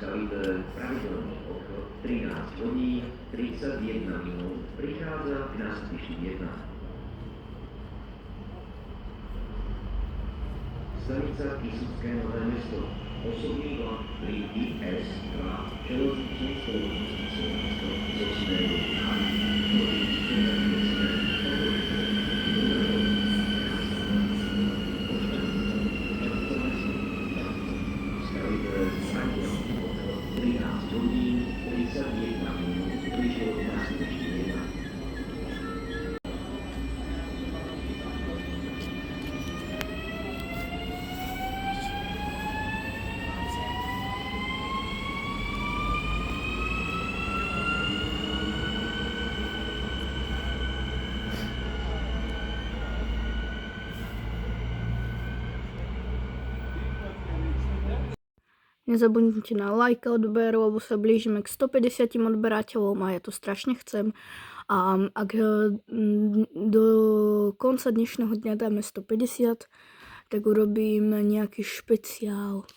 Skaliber pravidelný obchod 13 hodín 31 minút prichádza k nástupišti 1. Stanica Kysucké Nové Mesto. Osobný vlak linky S2 železničnej spoločnosti Slovensko zo smeru na ktorý konvertuje smer Skaliber pravidelný obchod 13 hodín 31 minút prišiel k nástupišti 1. Nezabudnite na like a odber, lebo sa blížime k 150 odberateľom a ja to strašne chcem. A ak do konca dnešného dňa dáme 150, tak urobím nejaký špeciál.